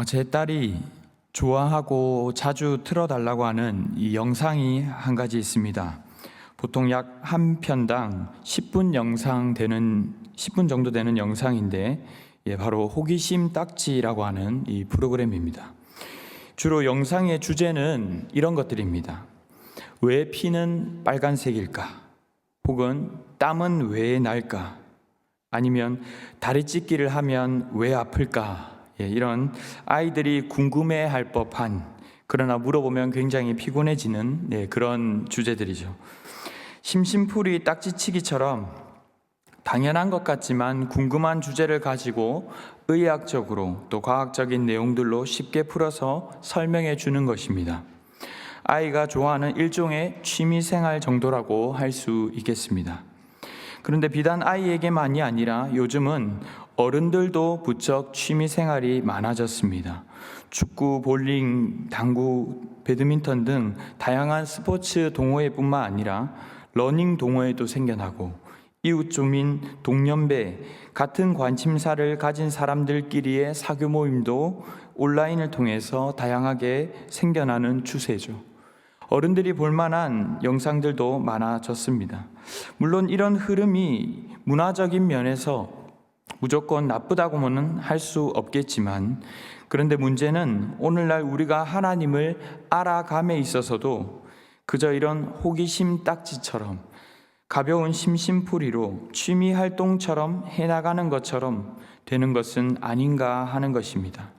제 딸이 좋아하고 자주 틀어달라고 하는 이 영상이 한 가지 있습니다. 보통 약 한 편당 10분 정도 되는 영상인데, 바로 호기심 딱지라고 하는 이 프로그램입니다. 주로 영상의 주제는 이런 것들입니다. 왜 피는 빨간색일까? 혹은 땀은 왜 날까? 아니면 다리 찢기를 하면 왜 아플까? 이런 아이들이 궁금해할 법한, 그러나 물어보면 굉장히 피곤해지는 그런 주제들이죠. 심심풀이 딱지치기처럼 당연한 것 같지만 궁금한 주제를 가지고 의학적으로 또 과학적인 내용들로 쉽게 풀어서 설명해 주는 것입니다. 아이가 좋아하는 일종의 취미생활 정도라고 할 수 있겠습니다. 그런데 비단 아이에게만이 아니라 요즘은 어른들도 부쩍 취미생활이 많아졌습니다. 축구, 볼링, 당구, 배드민턴 등 다양한 스포츠 동호회뿐만 아니라 러닝 동호회도 생겨나고, 이웃 주민, 동년배, 같은 관심사를 가진 사람들끼리의 사교 모임도 온라인을 통해서 다양하게 생겨나는 추세죠. 어른들이 볼만한 영상들도 많아졌습니다. 물론 이런 흐름이 문화적인 면에서 무조건 나쁘다고는 할 수 없겠지만, 그런데 문제는 오늘날 우리가 하나님을 알아감에 있어서도 그저 이런 호기심 딱지처럼 가벼운 심심풀이로 취미 활동처럼 해나가는 것처럼 되는 것은 아닌가 하는 것입니다.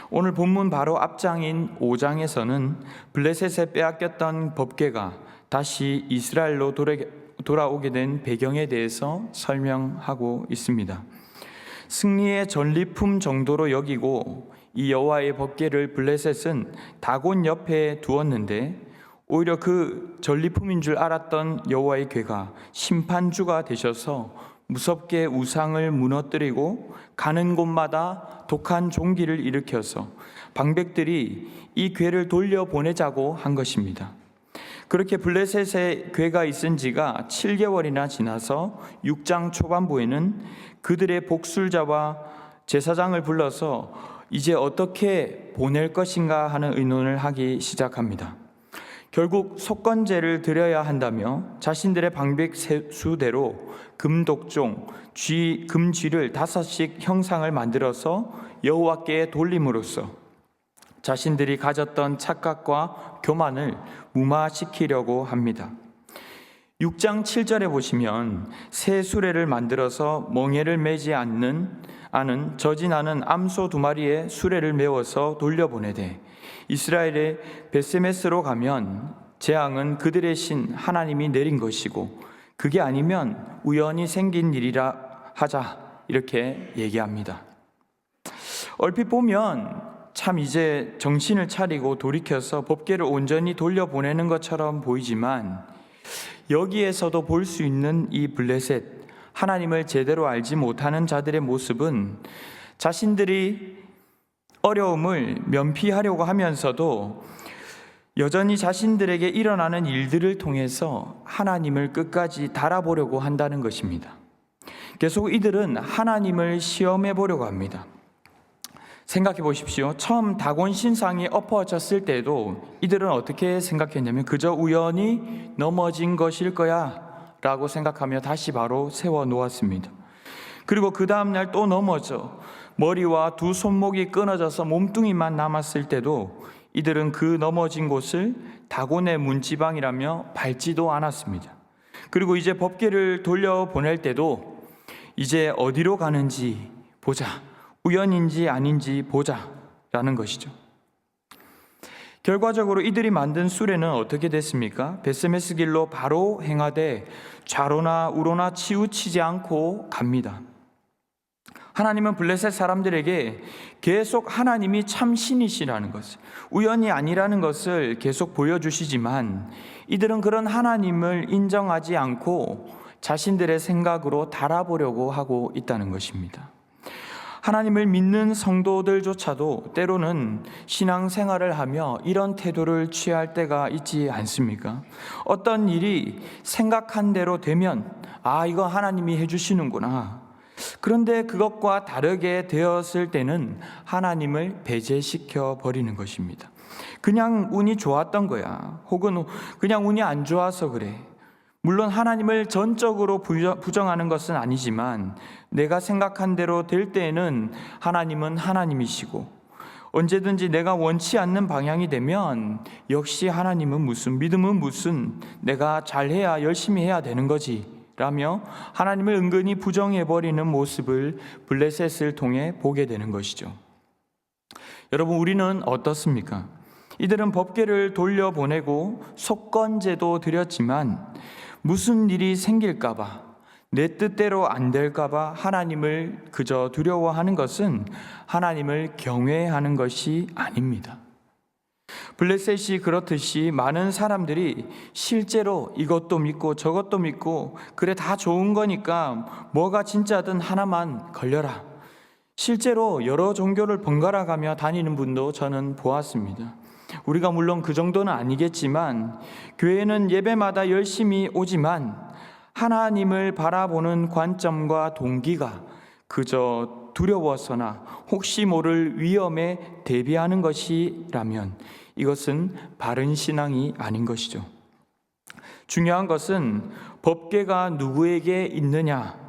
오늘 본문 바로 앞장인 5장에서는 블레셋에 빼앗겼던 법궤가 다시 이스라엘로 돌아오게 된 배경에 대해서 설명하고 있습니다. 승리의 전리품 정도로 여기고 이 여호와의 법궤를 블레셋은 다곤 옆에 두었는데, 오히려 그 전리품인 줄 알았던 여호와의 궤가 심판주가 되셔서 무섭게 우상을 무너뜨리고 가는 곳마다 독한 종기를 일으켜서 방백들이 이 궤를 돌려보내자고 한 것입니다. 그렇게 블레셋에 궤가 있은 지가 7개월이나 지나서 6장 초반부에는 그들의 복술자와 제사장을 불러서 이제 어떻게 보낼 것인가 하는 의논을 하기 시작합니다. 결국 속건제를 드려야 한다며 자신들의 방백 수대로 금독종, 금쥐를 5씩 형상을 만들어서 여호와께 돌림으로써 자신들이 가졌던 착각과 교만을 무마시키려고 합니다. 6장 7절에 보시면 새 수레를 만들어서 멍에를 매지 않은 저진하는 암소 2마리의 수레를 메워서 돌려보내되, 이스라엘의 베세메스로 가면 재앙은 그들의 신 하나님이 내린 것이고 그게 아니면 우연히 생긴 일이라 하자, 이렇게 얘기합니다. 얼핏 보면 참 이제 정신을 차리고 돌이켜서 법궤를 온전히 돌려보내는 것처럼 보이지만, 여기에서도 볼 수 있는 이 블레셋, 하나님을 제대로 알지 못하는 자들의 모습은 자신들이 어려움을 면피하려고 하면서도 여전히 자신들에게 일어나는 일들을 통해서 하나님을 끝까지 달아보려고 한다는 것입니다. 계속 이들은 하나님을 시험해 보려고 합니다. 생각해 보십시오. 처음 다곤 신상이 엎어졌을 때도 이들은 어떻게 생각했냐면 그저 우연히 넘어진 것일 거야 라고 생각하며 다시 바로 세워 놓았습니다. 그리고 그 다음날 또 넘어져 머리와 두 손목이 끊어져서 몸뚱이만 남았을 때도 이들은 그 넘어진 곳을 다곤의 문지방이라며 밟지도 않았습니다. 그리고 이제 법궤를 돌려보낼 때도 이제 어디로 가는지 보자, 우연인지 아닌지 보자 라는 것이죠. 결과적으로 이들이 만든 수레는 어떻게 됐습니까? 베세메스 길로 바로 행하되 좌로나 우로나 치우치지 않고 갑니다. 하나님은 블레셋 사람들에게 계속 하나님이 참 신이시라는 것을, 우연이 아니라는 것을 계속 보여주시지만, 이들은 그런 하나님을 인정하지 않고 자신들의 생각으로 달아보려고 하고 있다는 것입니다. 하나님을 믿는 성도들조차도 때로는 신앙생활을 하며 이런 태도를 취할 때가 있지 않습니까? 어떤 일이 생각한 대로 되면 이거 하나님이 해주시는구나, 그런데 그것과 다르게 되었을 때는 하나님을 배제시켜 버리는 것입니다. 그냥 운이 좋았던 거야. 혹은 그냥 운이 안 좋아서 그래. 물론 하나님을 전적으로 부정하는 것은 아니지만 내가 생각한 대로 될 때에는 하나님은 하나님이시고, 언제든지 내가 원치 않는 방향이 되면 역시 하나님은 무슨, 믿음은 무슨, 내가 잘해야 열심히 해야 되는 거지 라며 하나님을 은근히 부정해버리는 모습을 블레셋을 통해 보게 되는 것이죠. 여러분, 우리는 어떻습니까? 이들은 법궤를 돌려보내고 속건제도 드렸지만 무슨 일이 생길까봐, 내 뜻대로 안 될까봐 하나님을 그저 두려워하는 것은 하나님을 경외하는 것이 아닙니다. 블레셋이 그렇듯이 많은 사람들이 실제로 이것도 믿고 저것도 믿고, 그래 다 좋은 거니까 뭐가 진짜든 하나만 걸려라, 실제로 여러 종교를 번갈아 가며 다니는 분도 저는 보았습니다. 우리가 물론 그 정도는 아니겠지만 교회는 예배마다 열심히 오지만 하나님을 바라보는 관점과 동기가 그저 두려워서나 혹시 모를 위험에 대비하는 것이라면 이것은 바른 신앙이 아닌 것이죠. 중요한 것은 법궤가 누구에게 있느냐,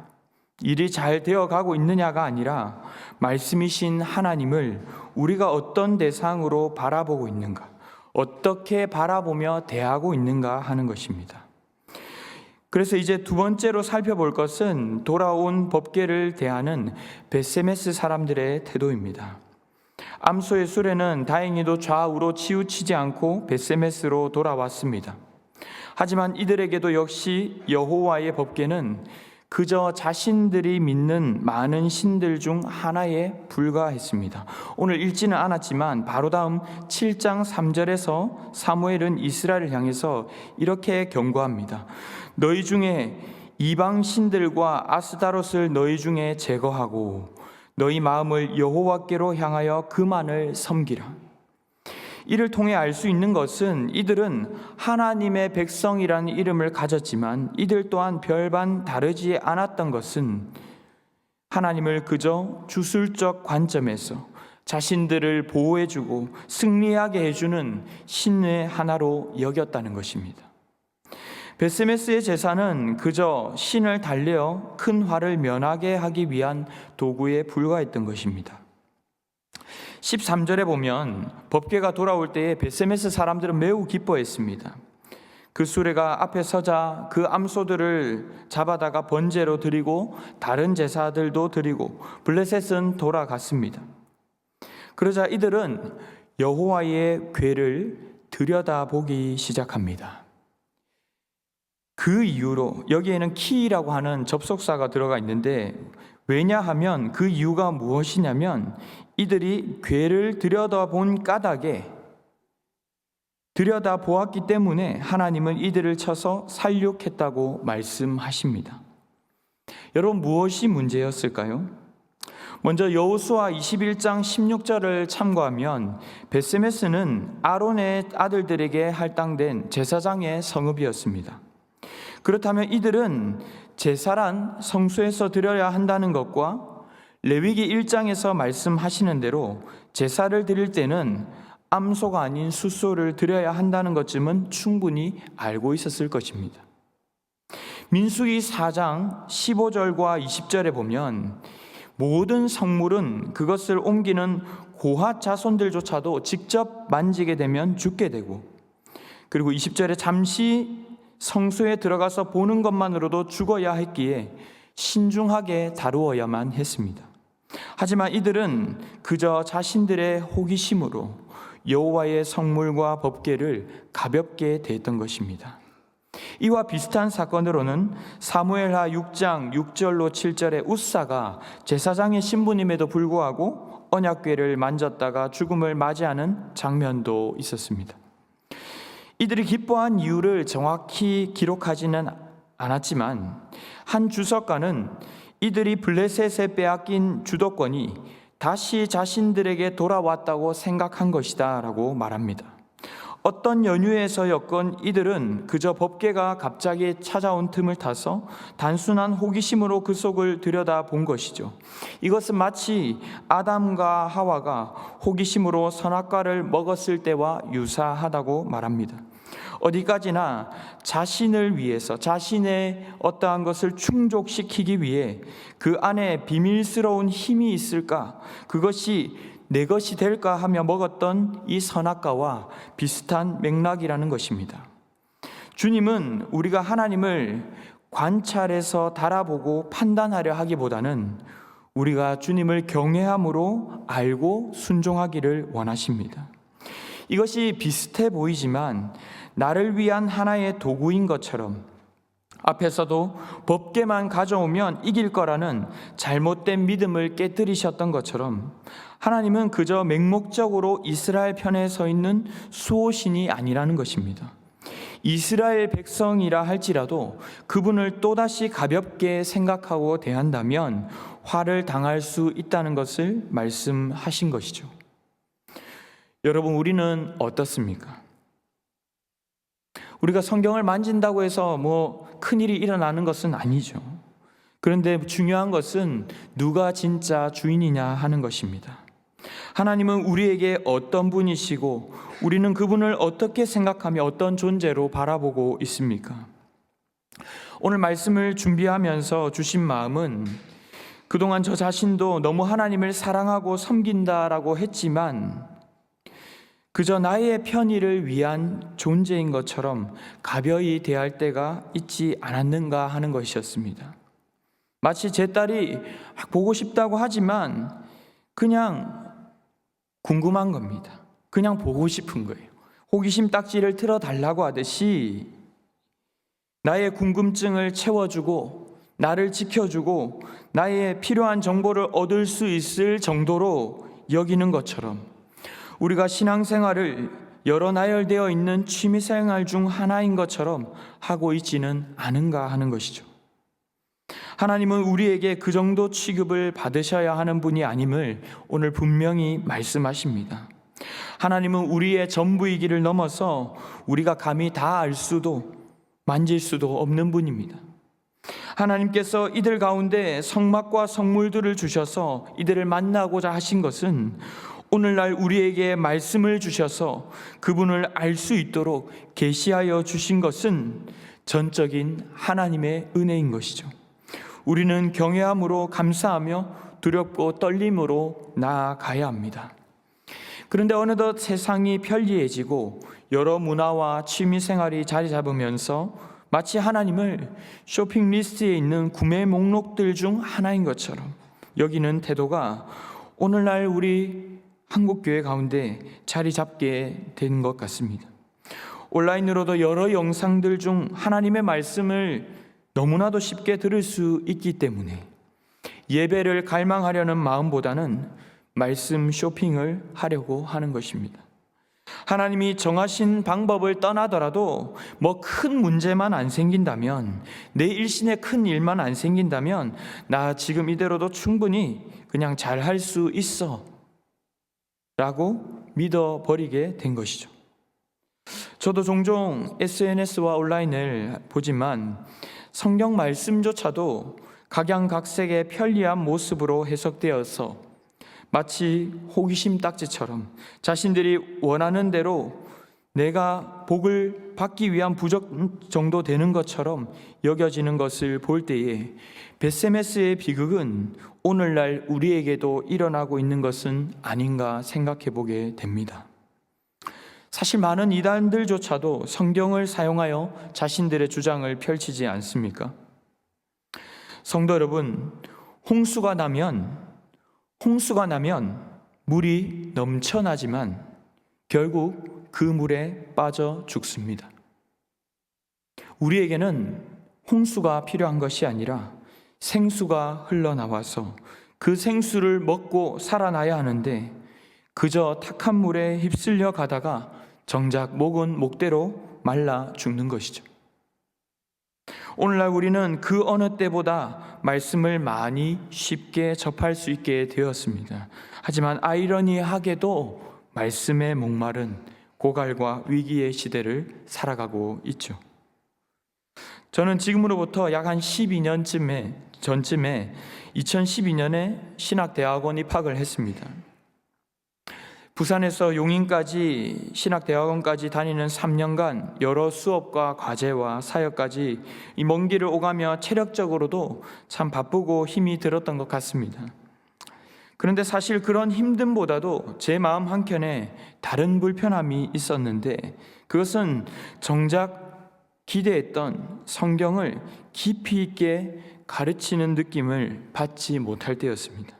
일이 잘 되어가고 있느냐가 아니라 말씀이신 하나님을 우리가 어떤 대상으로 바라보고 있는가, 어떻게 바라보며 대하고 있는가 하는 것입니다. 그래서 이제 두 번째로 살펴볼 것은 돌아온 법궤를 대하는 벳세메스 사람들의 태도입니다. 암소의 수레는 다행히도 좌우로 치우치지 않고 벳세메스로 돌아왔습니다. 하지만 이들에게도 역시 여호와의 법궤는 그저 자신들이 믿는 많은 신들 중 하나에 불과했습니다. 오늘 읽지는 않았지만 바로 다음 7장 3절에서 사무엘은 이스라엘을 향해서 이렇게 경고합니다. 너희 중에 이방 신들과 아스다롯을 너희 중에 제거하고 너희 마음을 여호와께로 향하여 그만을 섬기라. 이를 통해 알 수 있는 것은 이들은 하나님의 백성이라는 이름을 가졌지만 이들 또한 별반 다르지 않았던 것은 하나님을 그저 주술적 관점에서 자신들을 보호해주고 승리하게 해주는 신의 하나로 여겼다는 것입니다. 벳세메스의 제사는 그저 신을 달래어 큰 화를 면하게 하기 위한 도구에 불과했던 것입니다. 13절에 보면 법궤가 돌아올 때에 벳세메스 사람들은 매우 기뻐했습니다. 그 수레가 앞에 서자 그 암소들을 잡아다가 번제로 드리고 다른 제사들도 드리고 블레셋은 돌아갔습니다. 그러자 이들은 여호와의 궤를 들여다보기 시작합니다. 그 이유로 여기에는 키라고 하는 접속사가 들어가 있는데, 왜냐하면 그 이유가 무엇이냐면 이들이 궤를 들여다본 까닭에 들여다보았기 때문에 하나님은 이들을 쳐서 살육했다고 말씀하십니다. 여러분, 무엇이 문제였을까요? 먼저 여호수아 21장 16절을 참고하면 벳세메스는 아론의 아들들에게 할당된 제사장의 성읍이었습니다. 그렇다면 이들은 제사란 성소에서 드려야 한다는 것과 레위기 1장에서 말씀하시는 대로 제사를 드릴 때는 암소가 아닌 숫소를 드려야 한다는 것쯤은 충분히 알고 있었을 것입니다. 민수기 4장 15절과 20절에 보면 모든 성물은 그것을 옮기는 고핫 자손들조차도 직접 만지게 되면 죽게 되고, 그리고 20절에 잠시 성소에 들어가서 보는 것만으로도 죽어야 했기에 신중하게 다루어야만 했습니다. 하지만 이들은 그저 자신들의 호기심으로 여호와의 성물과 법궤를 가볍게 대했던 것입니다. 이와 비슷한 사건으로는 사무엘하 6장 6절로 7절에 웃사가 제사장의 신부님에도 불구하고 언약궤를 만졌다가 죽음을 맞이하는 장면도 있었습니다. 이들이 기뻐한 이유를 정확히 기록하지는 않았지만 한 주석가는 이들이 블레셋에 빼앗긴 주도권이 다시 자신들에게 돌아왔다고 생각한 것이다 라고 말합니다. 어떤 연유에서였건 이들은 그저 법궤가 갑자기 찾아온 틈을 타서 단순한 호기심으로 그 속을 들여다본 것이죠. 이것은 마치 아담과 하와가 호기심으로 선악과를 먹었을 때와 유사하다고 말합니다. 어디까지나 자신을 위해서, 자신의 어떠한 것을 충족시키기 위해 그 안에 비밀스러운 힘이 있을까? 그것이 내 것이 될까 하며 먹었던 이 선악과와 비슷한 맥락이라는 것입니다. 주님은 우리가 하나님을 관찰해서 달아보고 판단하려 하기보다는 우리가 주님을 경외함으로 알고 순종하기를 원하십니다. 이것이 비슷해 보이지만 나를 위한 하나의 도구인 것처럼, 앞에서도 법궤만 가져오면 이길 거라는 잘못된 믿음을 깨뜨리셨던 것처럼, 하나님은 그저 맹목적으로 이스라엘 편에 서 있는 수호신이 아니라는 것입니다. 이스라엘 백성이라 할지라도 그분을 또다시 가볍게 생각하고 대한다면 화를 당할 수 있다는 것을 말씀하신 것이죠. 여러분, 우리는 어떻습니까? 우리가 성경을 만진다고 해서 큰일이 일어나는 것은 아니죠. 그런데 중요한 것은 누가 진짜 주인이냐 하는 것입니다. 하나님은 우리에게 어떤 분이시고 우리는 그분을 어떻게 생각하며 어떤 존재로 바라보고 있습니까? 오늘 말씀을 준비하면서 주신 마음은 그동안 저 자신도 너무 하나님을 사랑하고 섬긴다라고 했지만 그저 나의 편의를 위한 존재인 것처럼 가벼이 대할 때가 있지 않았는가 하는 것이었습니다. 마치 제 딸이 보고 싶다고 하지만 그냥 궁금한 겁니다. 그냥 보고 싶은 거예요. 호기심 딱지를 틀어달라고 하듯이 나의 궁금증을 채워주고 나를 지켜주고 나의 필요한 정보를 얻을 수 있을 정도로 여기는 것처럼 우리가 신앙생활을 여러 나열되어 있는 취미생활 중 하나인 것처럼 하고 있지는 않은가 하는 것이죠. 하나님은 우리에게 그 정도 취급을 받으셔야 하는 분이 아님을 오늘 분명히 말씀하십니다. 하나님은 우리의 전부이기를 넘어서 우리가 감히 다 알 수도 만질 수도 없는 분입니다. 하나님께서 이들 가운데 성막과 성물들을 주셔서 이들을 만나고자 하신 것은 오늘날 우리에게 말씀을 주셔서 그분을 알 수 있도록 계시하여 주신 것은 전적인 하나님의 은혜인 것이죠. 우리는 경외함으로 감사하며 두렵고 떨림으로 나아가야 합니다. 그런데 어느덧 세상이 편리해지고 여러 문화와 취미생활이 자리 잡으면서 마치 하나님을 쇼핑 리스트에 있는 구매 목록들 중 하나인 것처럼 여기는 태도가 오늘날 우리 한국교회 가운데 자리 잡게 된 것 같습니다. 온라인으로도 여러 영상들 중 하나님의 말씀을 너무나도 쉽게 들을 수 있기 때문에 예배를 갈망하려는 마음보다는 말씀 쇼핑을 하려고 하는 것입니다. 하나님이 정하신 방법을 떠나더라도 큰 문제만 안 생긴다면, 내 일신에 큰 일만 안 생긴다면 나 지금 이대로도 충분히 그냥 잘 할 수 있어 라고 믿어버리게 된 것이죠. 저도 종종 SNS와 온라인을 보지만 성경 말씀조차도 각양각색의 편리한 모습으로 해석되어서 마치 호기심 딱지처럼 자신들이 원하는 대로 내가 복을 받기 위한 부적 정도 되는 것처럼 여겨지는 것을 볼 때에 벳세메스의 비극은 오늘날 우리에게도 일어나고 있는 것은 아닌가 생각해 보게 됩니다. 사실 많은 이단들조차도 성경을 사용하여 자신들의 주장을 펼치지 않습니까? 성도 여러분, 홍수가 나면 물이 넘쳐나지만 결국 그 물에 빠져 죽습니다. 우리에게는 홍수가 필요한 것이 아니라 생수가 흘러나와서 그 생수를 먹고 살아나야 하는데 그저 탁한 물에 휩쓸려 가다가 정작 목은 목대로 말라 죽는 것이죠. 오늘날 우리는 그 어느 때보다 말씀을 많이 쉽게 접할 수 있게 되었습니다. 하지만 아이러니하게도 말씀의 목말은 고갈과 위기의 시대를 살아가고 있죠. 저는 지금으로부터 약 한 12년 전쯤에 2012년에 신학대학원 입학을 했습니다. 부산에서 용인까지 신학대학원까지 다니는 3년간 여러 수업과 과제와 사역까지 이 먼 길을 오가며 체력적으로도 참 바쁘고 힘이 들었던 것 같습니다. 그런데 사실 그런 힘듦보다도 제 마음 한켠에 다른 불편함이 있었는데, 그것은 정작 기대했던 성경을 깊이 있게 가르치는 느낌을 받지 못할 때였습니다.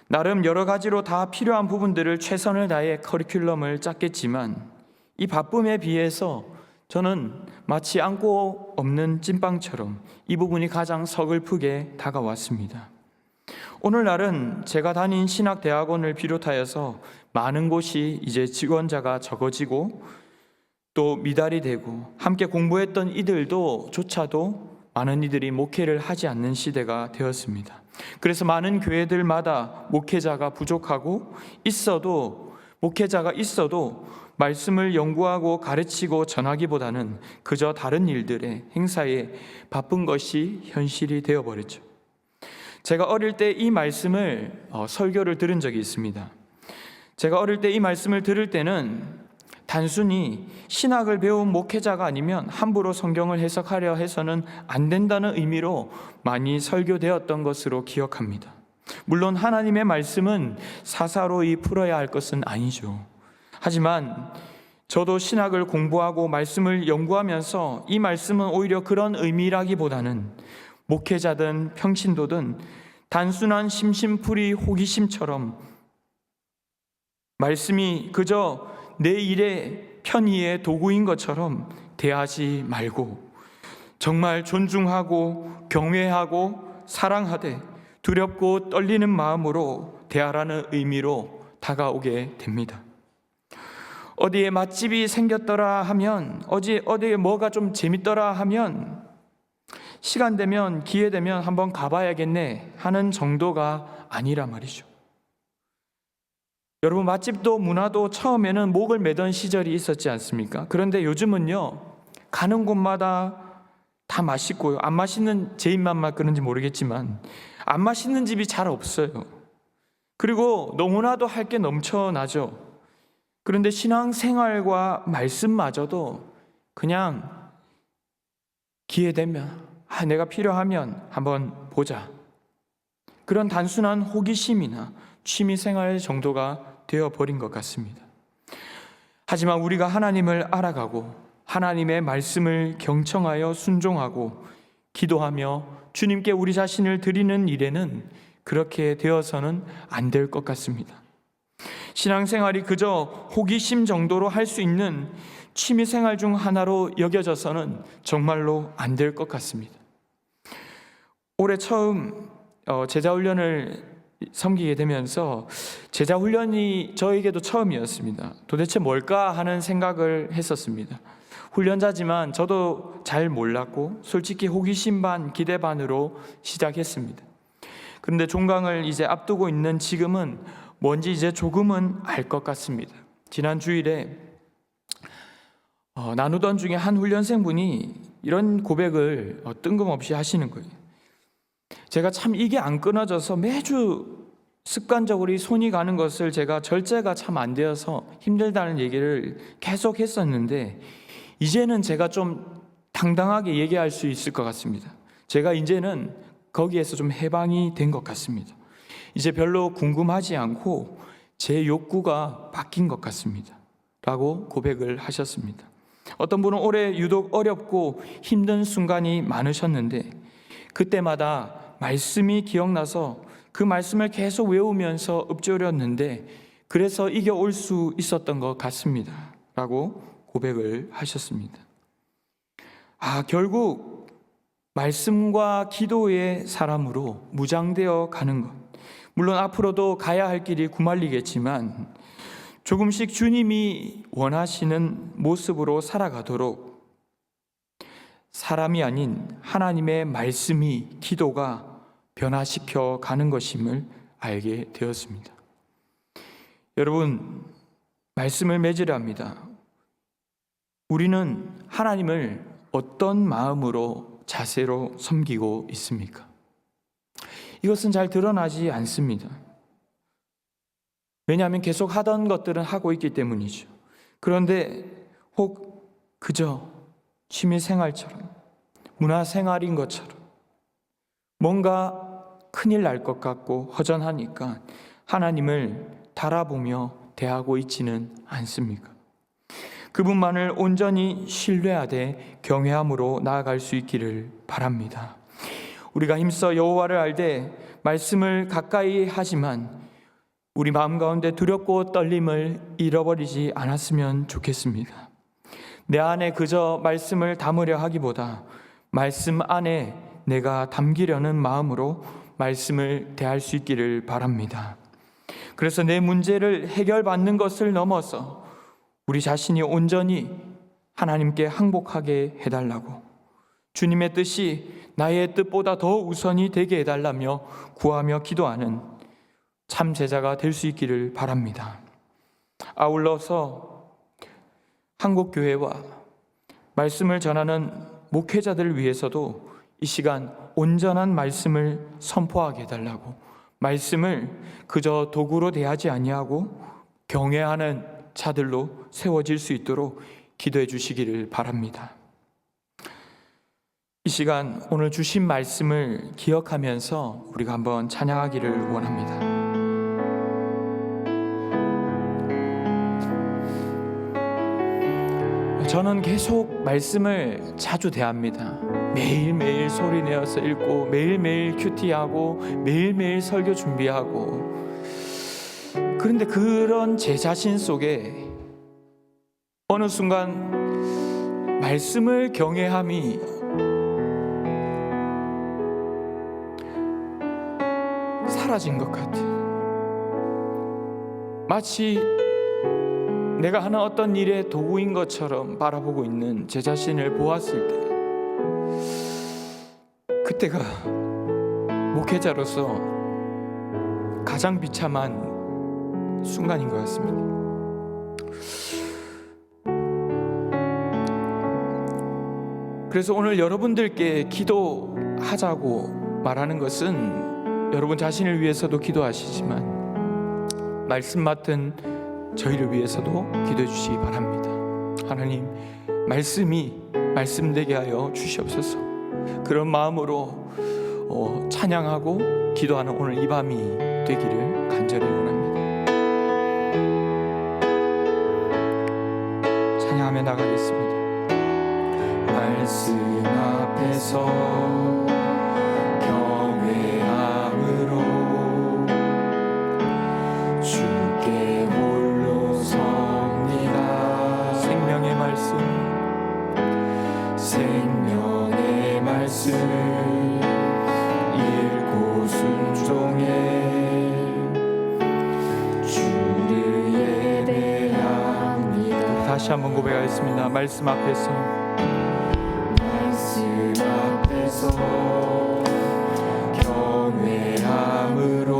나름 여러 가지로 다 필요한 부분들을 최선을 다해 커리큘럼을 짰겠지만, 이 바쁨에 비해서 저는 마치 안고 없는 찐빵처럼 이 부분이 가장 서글프게 다가왔습니다. 오늘날은 제가 다닌 신학대학원을 비롯하여서 많은 곳이 이제 지원자가 적어지고 또 미달이 되고, 함께 공부했던 이들도 조차도 많은 이들이 목회를 하지 않는 시대가 되었습니다. 그래서 많은 교회들마다 목회자가 부족하고, 목회자가 있어도 말씀을 연구하고 가르치고 전하기보다는 그저 다른 일들에 행사에 바쁜 것이 현실이 되어버렸죠. 제가 어릴 때 이 말씀을 설교를 들은 적이 있습니다. 제가 어릴 때 이 말씀을 들을 때는 단순히 신학을 배운 목회자가 아니면 함부로 성경을 해석하려 해서는 안 된다는 의미로 많이 설교되었던 것으로 기억합니다. 물론 하나님의 말씀은 사사로이 풀어야 할 것은 아니죠. 하지만 저도 신학을 공부하고 말씀을 연구하면서 이 말씀은 오히려 그런 의미라기보다는 목회자든 평신도든 단순한 심심풀이 호기심처럼 말씀이 그저 내 일의 편의의 도구인 것처럼 대하지 말고, 정말 존중하고 경외하고 사랑하되 두렵고 떨리는 마음으로 대하라는 의미로 다가오게 됩니다. 어디에 맛집이 생겼더라 하면, 어디에 뭐가 좀 재밌더라 하면 시간 되면, 기회 되면 한번 가봐야겠네 하는 정도가 아니란 말이죠. 여러분, 맛집도 문화도 처음에는 목을 매던 시절이 있었지 않습니까? 그런데 요즘은요, 가는 곳마다 다 맛있고요. 안 맛있는, 제 입맛만 그런지 모르겠지만 안 맛있는 집이 잘 없어요. 그리고 너무나도 할 게 넘쳐나죠. 그런데 신앙생활과 말씀마저도 그냥 기회 되면, 내가 필요하면 한번 보자, 그런 단순한 호기심이나 취미생활 정도가 되어버린 것 같습니다. 하지만 우리가 하나님을 알아가고 하나님의 말씀을 경청하여 순종하고 기도하며 주님께 우리 자신을 드리는 일에는 그렇게 되어서는 안 될 것 같습니다. 신앙생활이 그저 호기심 정도로 할 수 있는 취미생활 중 하나로 여겨져서는 정말로 안 될 것 같습니다. 올해 처음 제자훈련을 섬기게 되면서 제자훈련이 저에게도 처음이었습니다. 도대체 뭘까 하는 생각을 했었습니다. 훈련자지만 저도 잘 몰랐고 솔직히 호기심 반 기대 반으로 시작했습니다. 그런데 종강을 이제 앞두고 있는 지금은 뭔지 이제 조금은 알 것 같습니다. 지난 주일에 나누던 중에 한 훈련생분이 이런 고백을 뜬금없이 하시는 거예요. 제가 참 이게 안 끊어져서 매주 습관적으로 이 손이 가는 것을 제가 절제가 참 안 되어서 힘들다는 얘기를 계속 했었는데, 이제는 제가 좀 당당하게 얘기할 수 있을 것 같습니다. 제가 이제는 거기에서 좀 해방이 된 것 같습니다. 이제 별로 궁금하지 않고 제 욕구가 바뀐 것 같습니다 라고 고백을 하셨습니다. 어떤 분은 올해 유독 어렵고 힘든 순간이 많으셨는데 그때마다 말씀이 기억나서 그 말씀을 계속 외우면서 읊조렸는데 그래서 이겨올 수 있었던 것 같습니다 라고 고백을 하셨습니다. 결국 말씀과 기도의 사람으로 무장되어 가는 것, 물론 앞으로도 가야 할 길이 구말리겠지만 조금씩 주님이 원하시는 모습으로 살아가도록 사람이 아닌 하나님의 말씀이, 기도가 변화시켜 가는 것임을 알게 되었습니다. 여러분, 말씀을 맺으려 합니다. 우리는 하나님을 어떤 마음으로, 자세로 섬기고 있습니까? 이것은 잘 드러나지 않습니다. 왜냐하면 계속 하던 것들은 하고 있기 때문이죠. 그런데 혹 그저 취미생활처럼, 문화생활인 것처럼 뭔가 큰일 날 것 같고 허전하니까 하나님을 달아보며 대하고 있지는 않습니까? 그분만을 온전히 신뢰하되 경외함으로 나아갈 수 있기를 바랍니다. 우리가 힘써 여호와를 알되 말씀을 가까이 하지만 우리 마음 가운데 두렵고 떨림을 잃어버리지 않았으면 좋겠습니다. 내 안에 그저 말씀을 담으려 하기보다 말씀 안에 내가 담기려는 마음으로 말씀을 대할 수 있기를 바랍니다. 그래서 내 문제를 해결받는 것을 넘어서 우리 자신이 온전히 하나님께 항복하게 해달라고, 주님의 뜻이 나의 뜻보다 더 우선이 되게 해달라며 구하며 기도하는 참 제자가 될 수 있기를 바랍니다. 아울러서 한국교회와 말씀을 전하는 목회자들을 위해서도 이 시간 온전한 말씀을 선포하게 해달라고, 말씀을 그저 도구로 대하지 아니하고 경외하는 자들로 세워질 수 있도록 기도해 주시기를 바랍니다. 이 시간 오늘 주신 말씀을 기억하면서 우리가 한번 찬양하기를 원합니다. 저는 계속 말씀을 자주 대합니다. 매일매일 소리내어서 읽고, 매일매일 큐티하고, 매일매일 설교 준비하고. 그런데 그런 제 자신 속에 어느 순간 말씀을 경외함이 사라진 것 같아요. 마치 내가 하는 어떤 일의 도구인 것처럼 바라보고 있는 제 자신을 보았을 때, 그때가 목회자로서 가장 비참한 순간인 것 같습니다. 그래서 오늘 여러분들께 기도하자고 말하는 것은 여러분 자신을 위해서도 기도하시지만 말씀 맡은 저희를 위해서도 기도해 주시기 바랍니다. 하나님, 말씀이 말씀되게 하여 주시옵소서. 그런 마음으로 찬양하고 기도하는 오늘 이 밤이 되기를 간절히 원합니다. 찬양하며 나가겠습니다. 말씀 앞에서 경외함으로 주께 홀로 섭니다. 생명의 말씀, 생명의 말씀 읽고 순종해 주를 예배합니다. 다시 한번 고백하겠습니다. 말씀 앞에서 경외함으로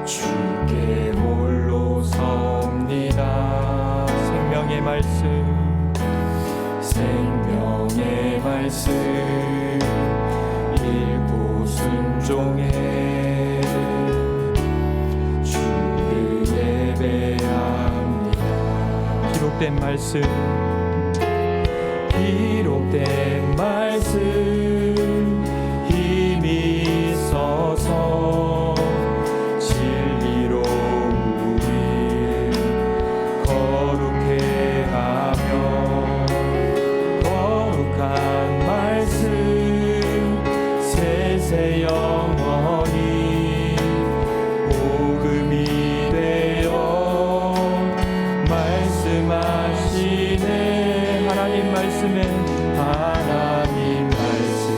주께 홀로 섭니다. 생명의 말씀, 생명의 말씀 읽고 순종해 주를 예배합니다. 기록된 말씀, 기록된 말씀 힘이 있어서 진리로 우리 거룩해 하며 거룩한 말씀 세세 영원히 복음이 되어 말씀하시네. 하나님 말씀에, 하나님 말씀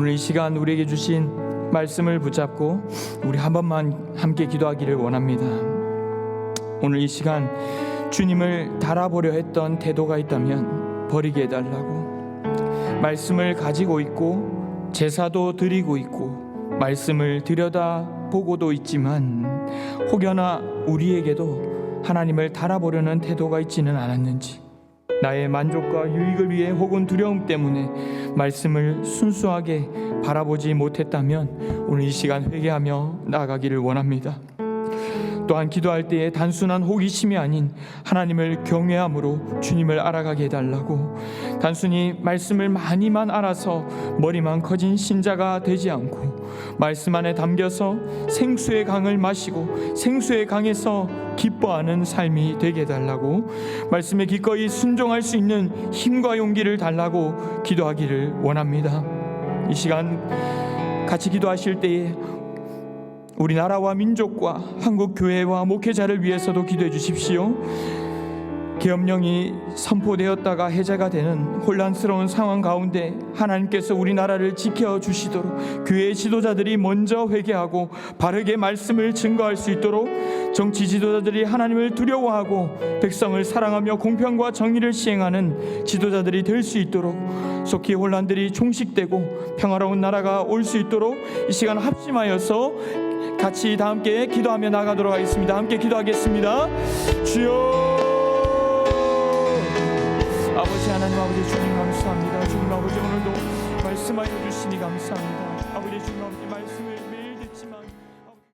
오늘 이 시간 우리에게 주신 말씀을 붙잡고 우리 한 번만 함께 기도하기를 원합니다. 오늘 이 시간 주님을 달아보려 했던 태도가 있다면 버리게 해달라고, 말씀을 가지고 있고 제사도 드리고 있고 말씀을 들여다보고도 있지만 혹여나 우리에게도 하나님을 달아보려는 태도가 있지는 않았는지, 나의 만족과 유익을 위해 혹은 두려움 때문에 말씀을 순수하게 바라보지 못했다면 오늘 이 시간 회개하며 나아가기를 원합니다. 또한 기도할 때에 단순한 호기심이 아닌 하나님을 경외함으로 주님을 알아가게 해달라고, 단순히 말씀을 많이만 알아서 머리만 커진 신자가 되지 않고 말씀 안에 담겨서 생수의 강을 마시고 생수의 강에서 기뻐하는 삶이 되게 해달라고, 말씀에 기꺼이 순종할 수 있는 힘과 용기를 달라고 기도하기를 원합니다. 이 시간 같이 기도하실 때에 우리나라와 민족과 한국 교회와 목회자를 위해서도 기도해 주십시오. 계엄령이 선포되었다가 해제가 되는 혼란스러운 상황 가운데 하나님께서 우리나라를 지켜주시도록 교회 지도자들이 먼저 회개하고 바르게 말씀을 증거할 수 있도록, 정치 지도자들이 하나님을 두려워하고 백성을 사랑하며 공평과 정의를 시행하는 지도자들이 될 수 있도록, 속히 혼란들이 종식되고 평화로운 나라가 올 수 있도록 이 시간 합심하여서 같이 다 함께 기도하며 나가도록 하겠습니다. 함께 기도하겠습니다. 주여, 아버지 하나님, 아버지 주님 감사합니다. 주님 아버지, 오늘도 말씀하여 주시니 감사합니다.